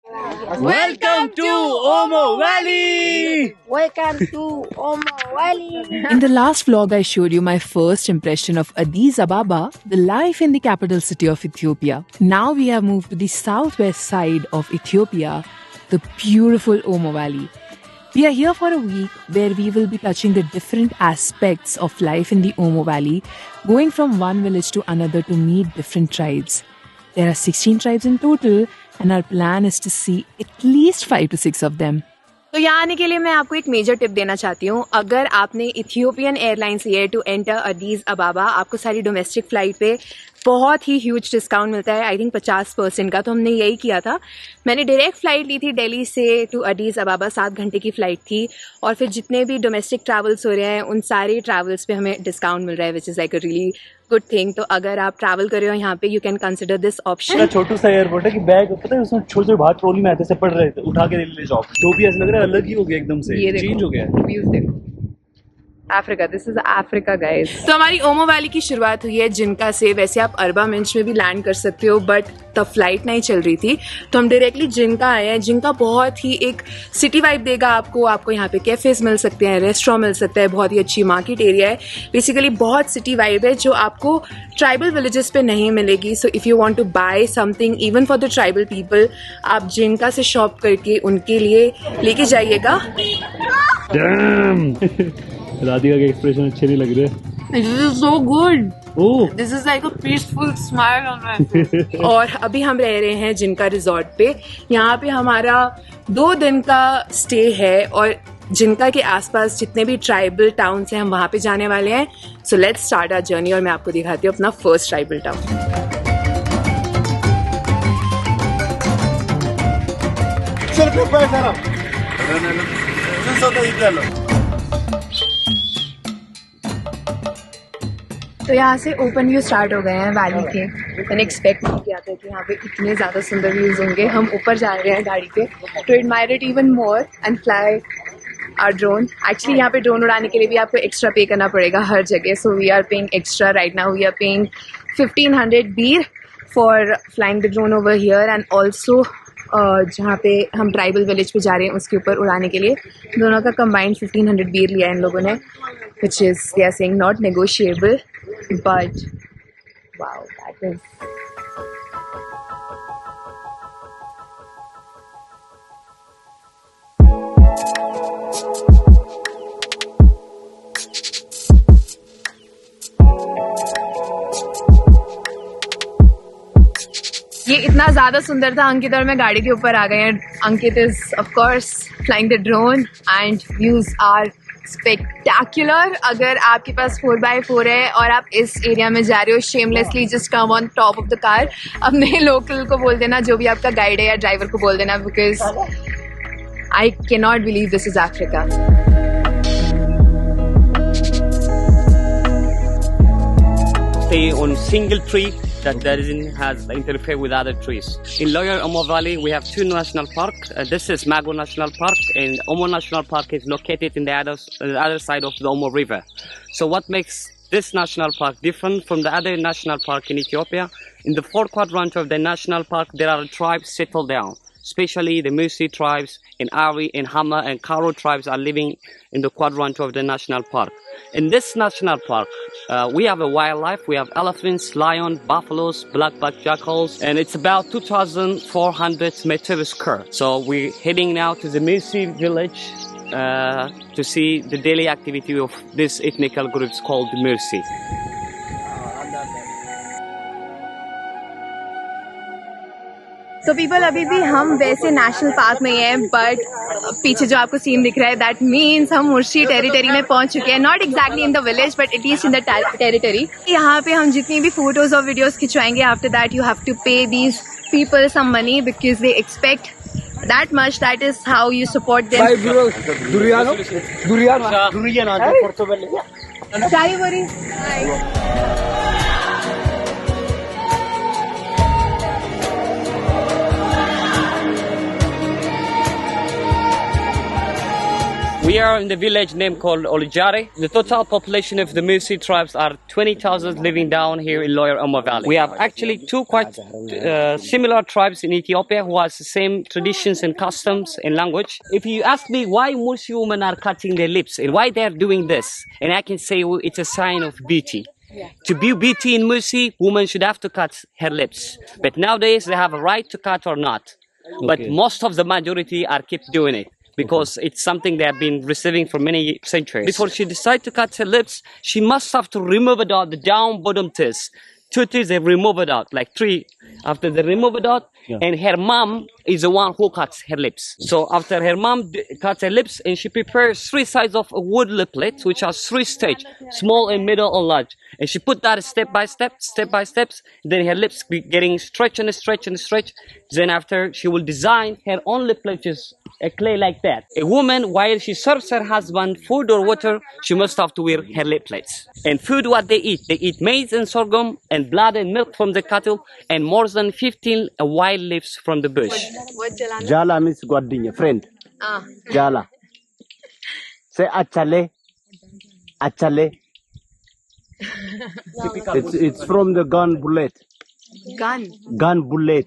Welcome to Omo Valley! Welcome to Omo Valley. In the last vlog, I showed you my first impression of Addis Ababa, the life in the capital city of Ethiopia. Now we have moved to the southwest side of Ethiopia, the beautiful Omo Valley. We are here for a week where we will be touching the different aspects of life in the Omo Valley, going from one village to another to meet different tribes. There are 16 tribes in total, and our plan is to see at least 5 to 6 of them. तो यहाँ आने के लिए मैं आपको एक major tip देना चाहती हूँ. अगर आपने इथियोपियन एयरलाइंस लिए टू एंटर अडीज अबाबा, आपको सारी डोमेस्टिक फ्लाइट पे बहुत ही ह्यूज डिस्काउंट मिलता है, आई थिंक 50% का. तो हमने यही किया था. मैंने डायरेक्ट फ्लाइट ली थी दिल्ली से टू अडीज अबाबा, 7 घंटे की फ़्लाइट थी. और फिर जितने भी डोमेस्टिक ट्रैवल्स हो रहे हैं उन सारे ट्रैवल्स पे हमें डिस्काउंट मिल रहा है, which is like a really good thing. तो अगर आप ट्रैवल कर रहे हो यहाँ पे, you can consider this option. छोटू सा एयरपोर्ट है कि बैग पता है उसमें छोटे छोटे बाहर ट्रॉली में आते से पड़ रहे थे, उठा के ले जाओ. तो भी ऐसा लग रहा है अलग ही हो गया, एकदम से चेंज हो गया. व्यूज देखो. Africa, this is Africa guys. तो हमारी ओमो वैली की शुरुआत हुई है जिनका से. वैसे आप अरबा मिंच में भी लैंड कर सकते हो, बट तब फ्लाइट नहीं चल रही थी, तो हम डायरेक्टली जिनका आए हैं. जिनका बहुत ही एक सिटी वाइब देगा आपको यहाँ पे कैफेज मिल सकते हैं, रेस्टोरेंट मिल सकता है, बहुत ही अच्छी मार्केट एरिया है. बेसिकली बहुत सिटी वाइब है जो आपको ट्राइबल विलेजेस पे नहीं मिलेगी. So if you want to buy something even for the tribal people, आप जिनका से शॉप करके उनके लिए लेके जाइएगा. राधिका के एक्सप्रेशन अच्छे नहीं लग रहे. This is so good. Oh, This is like a peaceful smile on my face. और अभी हम रह रहे हैं जिनका रिजॉर्ट पे. यहाँ पे हमारा 2 दिन का स्टे है और जिनका के आसपास जितने भी ट्राइबल टाउन्स हैं हम वहाँ पे जाने वाले हैं. So let's start our journey और मैं आपको दिखाती हूँ अपना फर्स्ट ट्राइबल टाउन. तो यहाँ से ओपन व्यू स्टार्ट हो गए हैं वैली के. मैंने एक्सपेक्ट नहीं किया था कि यहाँ पे इतने ज़्यादा सुंदर व्यूज़ होंगे. हम ऊपर जा रहे हैं गाड़ी पे to admire it even more and fly our drone. Actually यहाँ पे ड्रोन उड़ाने के लिए भी आपको एक्स्ट्रा पे करना पड़ेगा हर जगह. So we are paying extra. Right now we are paying 1500 birr for flying the drone over here. And also जहाँ पे हम ट्राइबल विलेज पे जा रहे हैं उसके ऊपर उड़ाने के लिए दोनों का कंबाइंड 1500 बीर लिया है इन लोगों ने, which is they are saying not negotiable. But wow, that is ये इतना ज़्यादा सुंदर था. अंकित और मैं गाड़ी के ऊपर आ गए हैं. Ankit is of course flying the drone and views are spectacular. अगर आपके पास 4x4 है और आप इस एरिया में जा रहे हो, shamelessly just come on top of the car. अपने लोकल को बोल देना, जो भी आपका गाइड है या ड्राइवर को बोल देना, because I can not believe this is Africa. Stay on single tree that doesn't has interfere with other trees. In Lower Omo Valley, we have 2 national parks. This is Mago National Park, and Omo National Park is located in the other side of the Omo River. So what makes this national park different from the other national park in Ethiopia? In the 4 quadrant of the national park, there are tribes settled down. Especially the Musi tribes, and Ari, and Hama, and Karo tribes are living in the quadrant of the national park. In this national park, we have a wildlife. We have elephants, lions, buffaloes, black-backed jackals, and it's about 2,400 meters square. So we're heading now to the Musi village to see the daily activity of this ethnical groups called Musi. तो people, अभी भी हम वैसे national park में हैं, but पीछे जो आपको सीन दिख रहा है दैट मीन्स हम मुर्शी टेरिटरी में पहुंच चुके हैं. Not exactly in the village but at least in the territory. यहाँ पे हम जितनी भी फोटोज और वीडियोस खिंचवाएंगे, after that you have to pay these people some money because they expect that much. That is how you support them. We We are in the village name called Olijari. The total population of the Musi tribes are 20,000 living down here in Lower Omo Valley. We have actually two quite similar tribes in Ethiopia who has the same traditions and customs and language. If you ask me why Musi women are cutting their lips and why they're doing this, and I can say it's a sign of beauty. To be beauty in Musi, women should have to cut her lips. But nowadays they have a right to cut or not. But most of the majority are keep doing it because it's something they have been receiving for many centuries. Before she decides to cut her lips, she must have to remove it out, the down bottom teeth. Two teeth, they remove it out, like three. After they remove it out, and her mom is the one who cuts her lips. So after her mom cuts her lips, and she prepares three sides of a wood liplet, which has three stages, small and middle and large. And she put that step by step, then her lips be getting stretch and stretch and stretch. Then after, she will design her own liplet, just a clay like that. A woman, while she serves her husband food or water, she must have to wear her liplets. And food, what they eat maize and sorghum and blood and milk from the cattle and more than 15 wild leaves from the bush. Jala means Guadinya, friend. Jala. Say achale. Achale. It's from the gun bullet. Gun bullet.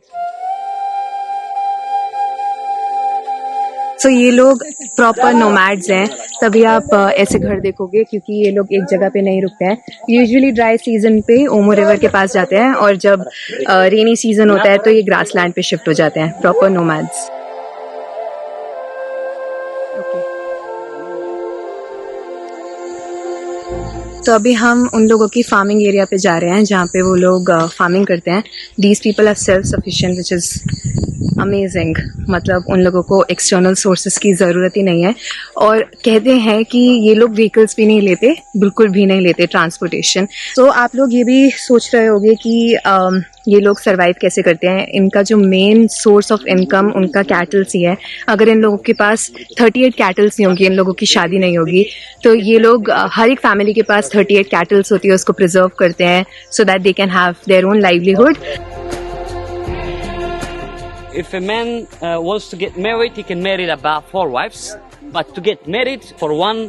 So ये लोग proper nomads हैं, तभी आप ऐसे घर देखोगे क्योंकि ये लोग एक जगह पे नहीं रुकते हैं. यूजुअली ड्राई सीजन पे ओमो रिवर के पास जाते हैं और जब रेनी सीजन होता है तो ये ग्रासलैंड पे शिफ्ट हो जाते हैं. Proper nomads. तो अभी हम उन लोगों की फार्मिंग एरिया पे जा रहे हैं जहाँ पे वो लोग फार्मिंग करते हैं. These people are self sufficient which is amazing. मतलब उन लोगों को एक्सटर्नल सोर्सेस की ज़रूरत ही नहीं है और कहते हैं कि ये लोग व्हीकल्स भी नहीं लेते, बिल्कुल भी नहीं लेते ट्रांसपोर्टेशन. तो आप लोग ये भी सोच रहे होंगे कि ये लोग सर्वाइव कैसे करते हैं. इनका जो मेन सोर्स ऑफ इनकम उनका कैटल्स ही है. अगर इन लोगों के पास 38 कैटल्स नहीं होंगी, इन लोगों की शादी नहीं होगी, तो ये लोग हर एक फैमिली के पास 38 कैटल्स होती है, उसको प्रिजर्व करते हैं so that they can have their own livelihood. If a man wants to get married, he can marry about 4 wives. But to get married, for one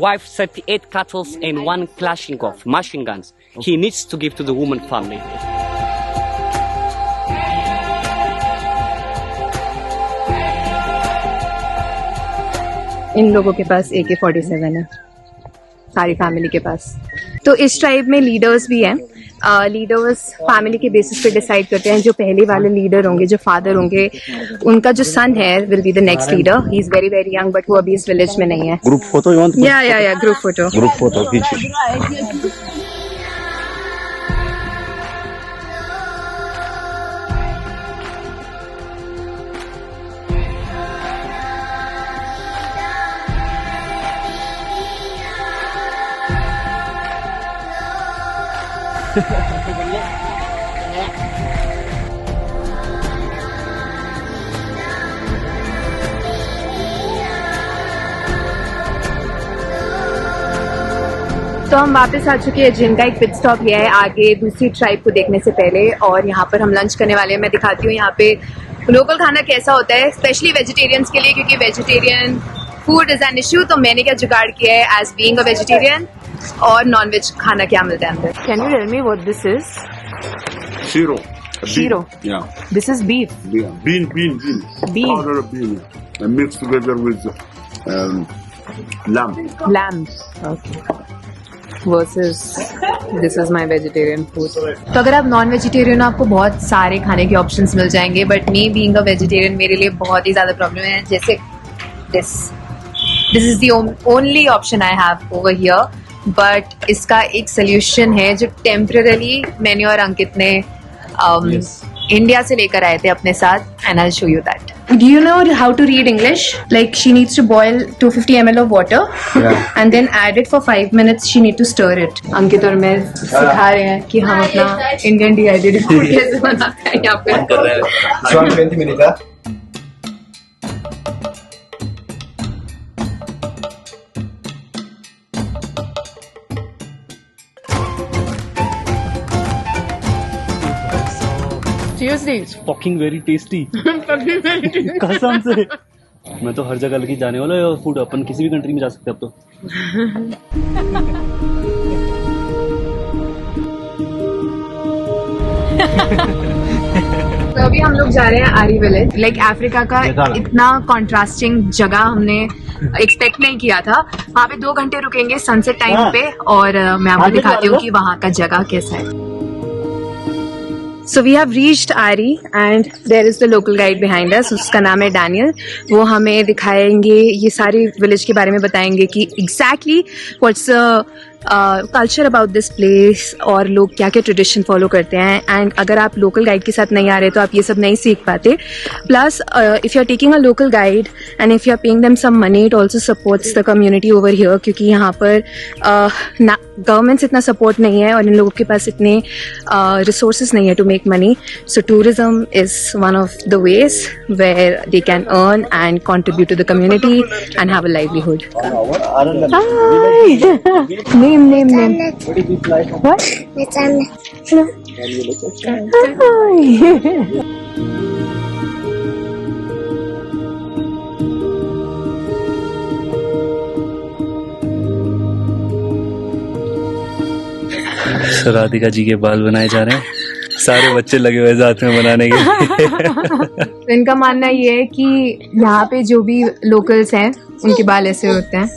wife, 38 cattle and 1 Kalashnikov machine guns, he needs to give to the woman family. इन लोगों के पास AK-47 है, सारी family के पास. तो इस tribe में leaders भी हैं. लीडर्स फैमिली के बेसिस पे डिसाइड करते हैं. जो पहले वाले लीडर होंगे, जो फादर होंगे, उनका जो सन है will be the next leader. He is very very young but वो अभी इस विलेज में नहीं है. Group photo you want? या group photo. Group photo, picture. तो हम वापस आ चुके हैं. जिनका एक पिट स्टॉप लिया है आगे दूसरी ट्राइब को देखने से पहले और यहाँ पर हम लंच करने वाले हैं. मैं दिखाती हूँ यहाँ पे लोकल खाना कैसा होता है, स्पेशली वेजिटेरियंस के लिए, क्योंकि vegetarian food is an issue. तो मैंने क्या जुगाड़ किया है एज बीइंग अ वेजिटेरियन, और नॉन वेज खाना क्या मिलता है अंदर. Can you tell me what this is? Shiro. Shiro. Yeah. This is beef. Yeah. Bean. Bean. Powder bean. And mixed together with lamb. Lamb. Okay. Versus this is my vegetarian food. तो अगर आप non vegetarian हो आपको बहुत सारे खाने के options मिल जाएंगे, but me being a vegetarian मेरे लिए बहुत ही ज़्यादा प्रॉब्लम है. जैसे this is the only option I have over here. But इसका एक सोल्यूशन है जो टेम्पररी मैंने और अंकित ने इंडिया से लेकर आए थे अपने साथ, and I will show you that. Do you know how to read English? Like she needs to boil 250 ml of water, and then add it for 5 minutes. She need to stir it. अंकित और मैं सिखा रहे हैं कि हम अपना Indian dehydrated food कैसे बनाते हैं यहाँ पे. 20 minutes. Seriously? It's fucking very tasty. कसम से. मैं तो हर जगह लगी जाने वाला है फूड, अपन किसी भी कंट्री में जा सकते हैं अब तो। तो अभी हम लोग जा रहे हैं आरी विलेज। लाइक अफ्रीका का इतना कॉन्ट्रास्टिंग जगह हमने एक्सपेक्ट नहीं किया था। वहाँ पे 2 घंटे रुकेंगे सनसेट टाइम पे, और मैं आपको दिखाती हूँ कि वहाँ का जगह कैसा है। So we have reached Ari and there is the local guide behind us. उसका नाम है डैनियल। वो हमें दिखाएंगे, ये सारी विलेज के बारे में बताएंगे कि exactly what's the culture about this place और लोग क्या क्या ट्रेडिशन फॉलो करते हैं। एंड अगर आप लोकल गाइड के साथ नहीं आ रहे तो आप ये सब नहीं सीख पाते। Plus if you are taking a local guide and if you are paying them some money, it also supports the community over here, क्योंकि यहाँ पर गवर्नमेंट्स इतना सपोर्ट नहीं है और इन लोगों के पास इतने रिसोर्सेज नहीं है to make money. So tourism is one of the ways where they can earn and contribute to the community and have a livelihood. Name. What? It's Anna. Radhika ji के बाल बनाए जा रहे हैं, सारे बच्चे लगे हुए साथ में बनाने के। तो इनका मानना ये है कि यहाँ पे जो भी लोकल्स हैं उनके बाल ऐसे होते हैं।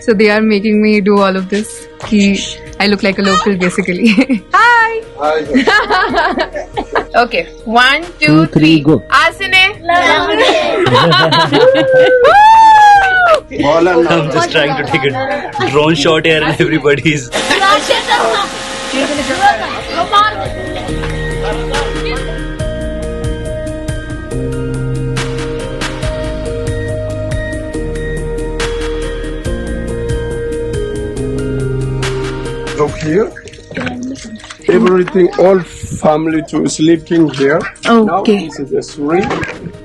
So they are making me do all of this कि I look like a local basically. Hi. Okay 1 2 3 go. आसने। I'm just trying to take a drone shot here and everybody's Look here. Everything, all family to sleeping here. Okay. Now this is a suite.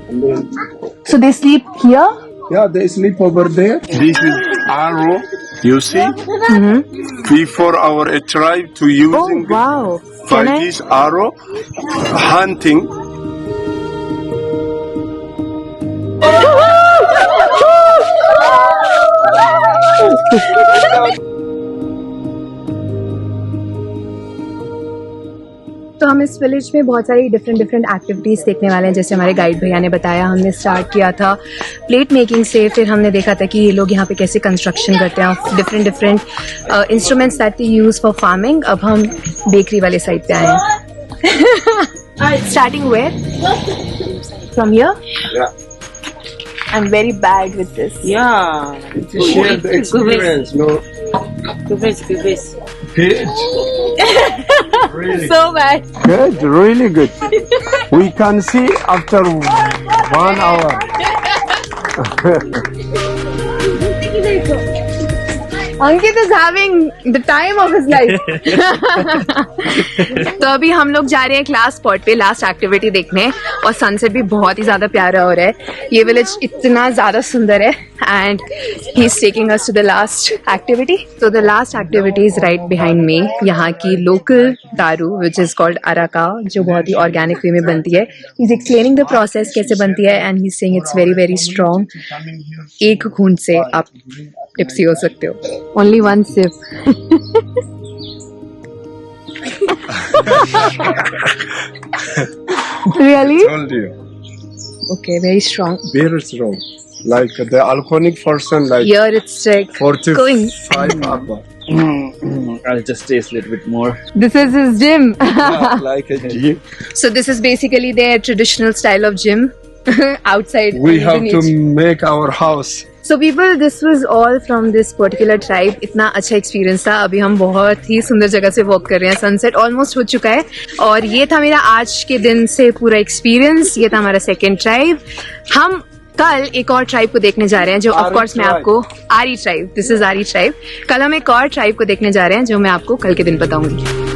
And then, So they sleep here? yeah, they sleep over there. This is arrow. You see? Before our tribe to using Oh wow. by Can I? this arrow hunting. तो हम इस village में बहुत सारी different activities देखने वाले हैं। जैसे हमारे गाइड भैया ने बताया, हमने स्टार्ट किया था प्लेट मेकिंग से, फिर हमने देखा था कि ये लोग यहाँ पे कैसे कंस्ट्रक्शन करते हैं, different instruments that they use for farming. अब हम बेकरी वाले साइड पे आए हैं। Starting where from here. Yeah. I'm very bad with this. Yeah. To share the experience, no? Good. Good. Really So bad. good, really good. We can see after 1 hour. Ankit is having the time of his life. तो अभी हम लोग जा रहे हैं class spot पे last activity देखने, और सनसेट भी बहुत ही ज्यादा प्यारा हो रहा है। ये विलेज इतना ज्यादा सुंदर है and he is taking us to the last activity. तो the last activity is right behind me. यहाँ की लोकल दारू विच इज कॉल्ड अराका, जो बहुत ही ऑर्गेनिक वे में बनती है। He is explaining the process कैसे बनती है and he is saying it's very very strong. एक घूंट से आप टिप्सी हो सकते हो। Only 1 sip. Really? Told you. Okay, very strong. Very strong. Like the alcoholic person, like Here it's like 45 abba. I'll just taste a little bit more. This is his gym. Yeah, like a gym. So this is basically their traditional style of gym outside. We have to Indonesia. make our house. So people, this was all from this particular tribe. इतना अच्छा experience था। अभी हम बहुत ही सुंदर जगह से walk कर रहे हैं। सनसेट ऑलमोस्ट हो चुका है और ये था मेरा आज के दिन से पूरा एक्सपीरियंस। ये था हमारा सेकेंड ट्राइब। हम कल एक और ट्राइब को देखने जा रहे हैं, जो ऑफ कोर्स मैं आपको आरी ट्राइब, दिस इज आरी ट्राइब। कल हम एक और ट्राइब को देखने जा रहे हैं, जो मैं आपको कल के दिन बताऊंगी।